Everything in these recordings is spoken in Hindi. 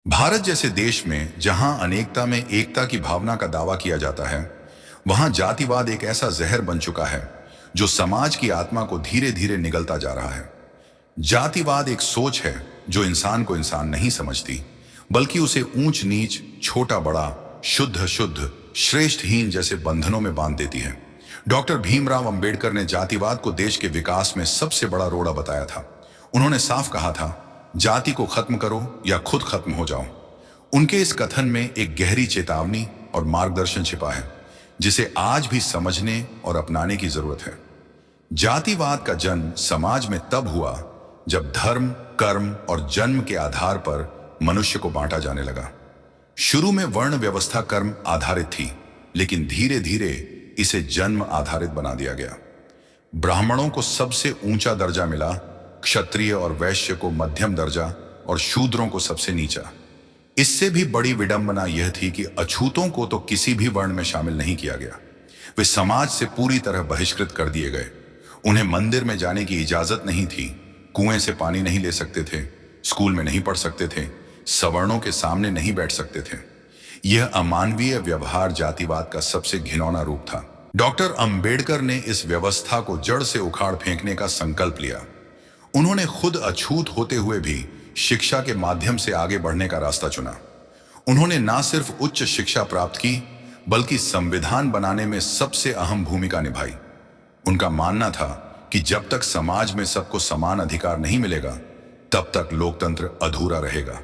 भारत जैसे देश में जहां अनेकता में एकता की भावना का दावा किया जाता है, वहां जातिवाद एक ऐसा जहर बन चुका है जो समाज की आत्मा को धीरे धीरे निगलता जा रहा है। जातिवाद एक सोच है जो इंसान को इंसान नहीं समझती, बल्कि उसे ऊंच नीच, छोटा बड़ा, शुद्ध अशुद्ध, श्रेष्ठ हीन जैसे बंधनों में बांध देती है। डॉक्टर भीमराव अंबेडकर ने जातिवाद को देश के विकास में सबसे बड़ा रोड़ा बताया था। उन्होंने साफ कहा था, जाति को खत्म करो या खुद खत्म हो जाओ। उनके इस कथन में एक गहरी चेतावनी और मार्गदर्शन छिपा है, जिसे आज भी समझने और अपनाने की जरूरत है। जातिवाद का जन्म समाज में तब हुआ जब धर्म, कर्म और जन्म के आधार पर मनुष्य को बांटा जाने लगा। शुरू में वर्ण व्यवस्था कर्म आधारित थी, लेकिन धीरे धीरे इसे जन्म आधारित बना दिया गया। ब्राह्मणों को सबसे ऊंचा दर्जा मिला, क्षत्रिय और वैश्य को मध्यम दर्जा और शूद्रों को सबसे नीचा। इससे भी बड़ी विडंबना यह थी कि अछूतों को तो किसी भी वर्ण में शामिल नहीं किया गया। वे समाज से पूरी तरह बहिष्कृत कर दिए गए। उन्हें मंदिर में जाने की इजाजत नहीं थी, कुएं से पानी नहीं ले सकते थे, स्कूल में नहीं पढ़ सकते थे, सवर्णों के सामने नहीं बैठ सकते थे। यह अमानवीय व्यवहार जातिवाद का सबसे घिनौना रूप था। डॉक्टर अंबेडकर ने इस व्यवस्था को जड़ से उखाड़ फेंकने का संकल्प लिया। उन्होंने खुद अछूत होते हुए भी शिक्षा के माध्यम से आगे बढ़ने का रास्ता चुना। उन्होंने न सिर्फ उच्च शिक्षा प्राप्त की, बल्कि संविधान बनाने में सबसे अहम भूमिका निभाई। उनका मानना था कि जब तक समाज में सबको समान अधिकार नहीं मिलेगा, तब तक लोकतंत्र अधूरा रहेगा।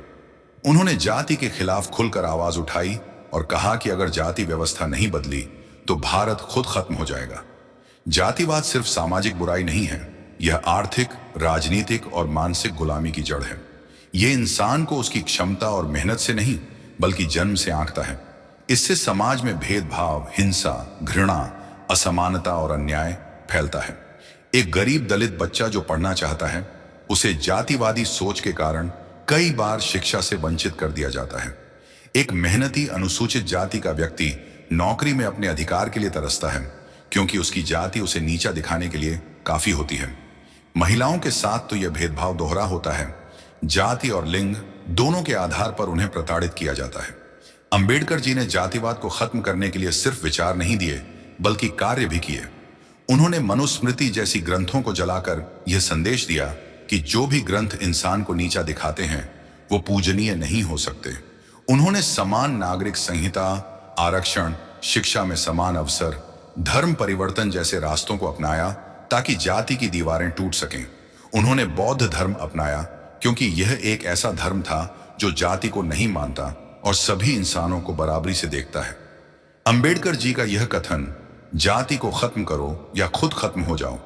उन्होंने जाति के खिलाफ खुलकर आवाज उठाई और कहा कि अगर जाति व्यवस्था नहीं बदली तो भारत खुद खत्म हो जाएगा। जातिवाद सिर्फ सामाजिक बुराई नहीं है, यह आर्थिक, राजनीतिक और मानसिक गुलामी की जड़ है। यह इंसान को उसकी क्षमता और मेहनत से नहीं, बल्कि जन्म से आंकता है। इससे समाज में भेदभाव, हिंसा, घृणा, असमानता और अन्याय फैलता है। एक गरीब दलित बच्चा जो पढ़ना चाहता है, उसे जातिवादी सोच के कारण कई बार शिक्षा से वंचित कर दिया जाता है। एक मेहनती अनुसूचित जाति का व्यक्ति नौकरी में अपने अधिकार के लिए तरसता है, क्योंकि उसकी जाति उसे नीचा दिखाने के लिए काफी होती है। महिलाओं के साथ तो यह भेदभाव दोहरा होता है। जाति और लिंग दोनों के आधार पर उन्हें प्रताड़ित किया जाता है। अंबेडकर जी ने जातिवाद को खत्म करने के लिए सिर्फ विचार नहीं दिए, बल्कि कार्य भी किए। उन्होंने मनुस्मृति जैसी ग्रंथों को जलाकर यह संदेश दिया कि जो भी ग्रंथ इंसान को नीचा दिखाते हैं, वो पूजनीय नहीं हो सकते। उन्होंने समान नागरिक संहिता, आरक्षण, शिक्षा में समान अवसर, धर्म परिवर्तन जैसे रास्तों को अपनाया ताकि जाति की दीवारें टूट सकें। उन्होंने बौद्ध धर्म अपनाया, क्योंकि यह एक ऐसा धर्म था जो जाति को नहीं मानता और सभी इंसानों को बराबरी से देखता है। अंबेडकर जी का यह कथन, जाति को खत्म करो या खुद खत्म हो जाओ,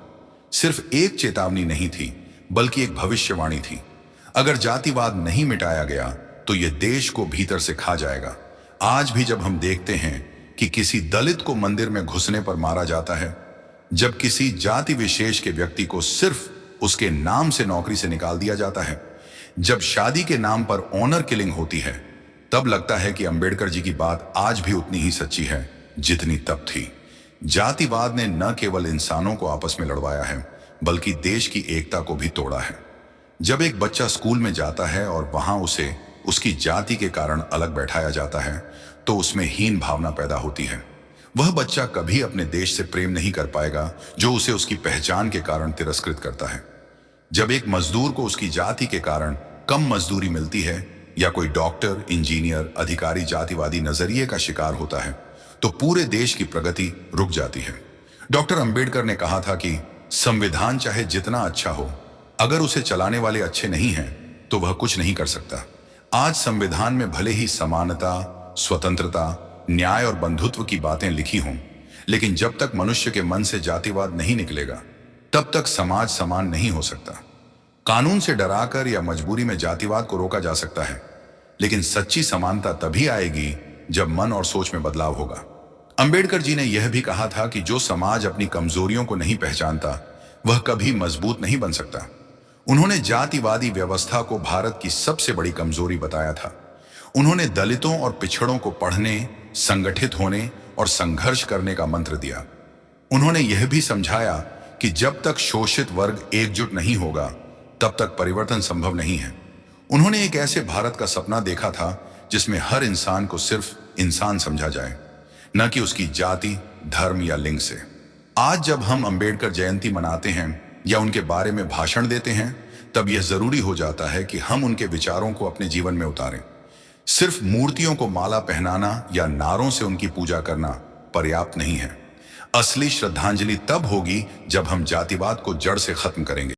सिर्फ एक चेतावनी नहीं थी, बल्कि एक भविष्यवाणी थी। अगर जातिवाद नहीं मिटाया गया तो यह देश को भीतर से खा जाएगा। आज भी जब हम देखते हैं कि किसी दलित को मंदिर में घुसने पर मारा जाता है, जब किसी जाति विशेष के व्यक्ति को सिर्फ उसके नाम से नौकरी से निकाल दिया जाता है, जब शादी के नाम पर ऑनर किलिंग होती है, तब लगता है कि अंबेडकर जी की बात आज भी उतनी ही सच्ची है जितनी तब थी। जातिवाद ने न केवल इंसानों को आपस में लड़वाया है, बल्कि देश की एकता को भी तोड़ा है। जब एक बच्चा स्कूल में जाता है और वहां उसे उसकी जाति के कारण अलग बैठाया जाता है, तो उसमें हीन भावना पैदा होती है। वह बच्चा कभी अपने देश से प्रेम नहीं कर पाएगा, जो उसे उसकी पहचान के कारण तिरस्कृत करता है। जब एक मजदूर को उसकी जाति के कारण कम मजदूरी मिलती है, या कोई डॉक्टर, इंजीनियर, अधिकारी जातिवादी नजरिए का शिकार होता है, तो पूरे देश की प्रगति रुक जाती है। डॉक्टर अंबेडकर ने कहा था कि संविधान चाहे जितना अच्छा हो, अगर उसे चलाने वाले अच्छे नहीं हैं, तो वह कुछ नहीं कर सकता। आज संविधान में भले ही समानता, स्वतंत्रता, न्याय और बंधुत्व की बातें लिखी हों, लेकिन जब तक मनुष्य के मन से जातिवाद नहीं निकलेगा, तब तक समाज समान नहीं हो सकता। कानून से डराकर या मजबूरी में जातिवाद को रोका जा सकता है, लेकिन सच्ची समानता तभी आएगी जब मन और सोच में बदलाव होगा। अंबेडकर जी ने यह भी कहा था कि जो समाज अपनी कमजोरियों को नहीं पहचानता, वह कभी मजबूत नहीं बन सकता। उन्होंने जातिवादी व्यवस्था को भारत की सबसे बड़ी कमजोरी बताया था। उन्होंने दलितों और पिछड़ों को पढ़ने, संगठित होने और संघर्ष करने का मंत्र दिया। उन्होंने यह भी समझाया कि जब तक शोषित वर्ग एकजुट नहीं होगा, तब तक परिवर्तन संभव नहीं है। उन्होंने एक ऐसे भारत का सपना देखा था जिसमें हर इंसान को सिर्फ इंसान समझा जाए, न कि उसकी जाति, धर्म या लिंग से। आज जब हम अंबेडकर जयंती मनाते हैं या उनके बारे में भाषण देते हैं, तब यह जरूरी हो जाता है कि हम उनके विचारों को अपने जीवन में उतारें। सिर्फ मूर्तियों को माला पहनाना या नारों से उनकी पूजा करना पर्याप्त नहीं है। असली श्रद्धांजलि तब होगी जब हम जातिवाद को जड़ से खत्म करेंगे।